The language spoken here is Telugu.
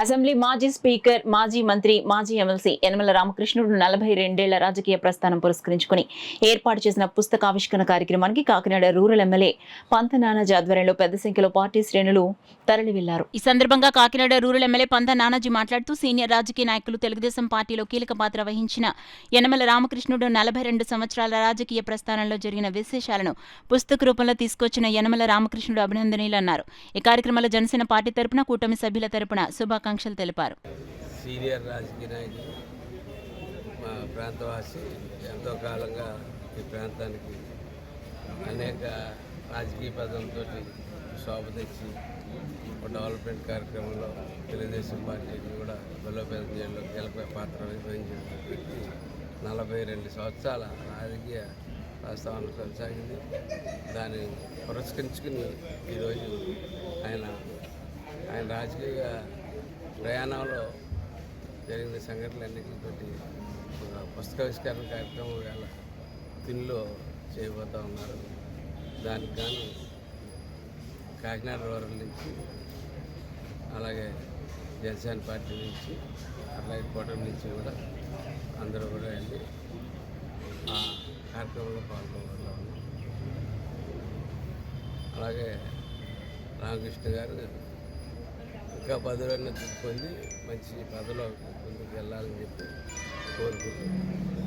అసెంబ్లీ మాజీ స్పీకర్, మాజీ మంత్రి, మాజీ ఎమ్మెల్సీ యనమల రామకృష్ణుడు 42 ఏళ్ల రాజకీయ ప్రస్థానం పురస్కరించుకుని ఏర్పాటు చేసిన పుస్తకావిష్కరణ కార్యక్రమానికి కాకినాడ రూరల్ ఎమ్మెల్యే పంత నానాజీ ఆధ్వర్యంలో పెద్ద సంఖ్యలో పార్టీ శ్రేణులు తరలి వెళ్లారు. ఈ సందర్భంగా కాకినాడ రూరల్ ఎమ్మెల్యే పంత నానాజీ మాట్లాడుతూ సీనియర్ రాజకీయ నాయకులు తెలుగుదేశం పార్టీలో కీలక పాత్ర వహించిన యనమల రామకృష్ణుడు 42 సంవత్సరాల రాజకీయ ప్రస్థానంలో జరిగిన విశేషాలను పుస్తక రూపంలో తీసుకొచ్చిన యనమల రామకృష్ణుడు అభినందనీయులన్నారు. ఈ కార్యక్రమంలో జనసేన పార్టీ తరపున కూటమి సభ్యుల తరపున శుభాకాంక్షలు తెలిపారు. సీనియర్ రాజకీయ నాయకులు మా ప్రాంతవాసి ఎంతో కాలంగా ఈ ప్రాంతానికి అనేక రాజకీయ పదవులతో శోభ తెచ్చి డెవలప్మెంట్ కార్యక్రమంలో తెలుగుదేశం పార్టీని కూడా బలోపేతం చేయడంలో కీలక పాత్ర వహించిన వ్యక్తి 42 సంవత్సరాల రాజకీయ ప్రస్తావన కొనసాగింది. దాన్ని పురస్కరించుకుని ఈరోజు ఆయన రాజకీయ ప్రయాణంలో జరిగిన సంఘటనలన్నింటితోటి పుస్తకావిష్కరణ కార్యక్రమం వేళ తిన్లో చేయబోతూ ఉన్నారు. దానికి గాను కాకినాడ రూరల్ నుంచి అలాగే జనసేన పార్టీ నుంచి అలాగే కూటమి నుంచి కూడా అందరూ కూడా వెళ్ళి ఆ కార్యక్రమంలో పాల్గొనబోతూ ఉన్నాం. అలాగే రామకృష్ణ గారు ఇంకా పదవులను పొంది మంచి పదవిలో ముందుకు వెళ్ళాలని చెప్పి కోరుకుంటున్నాను.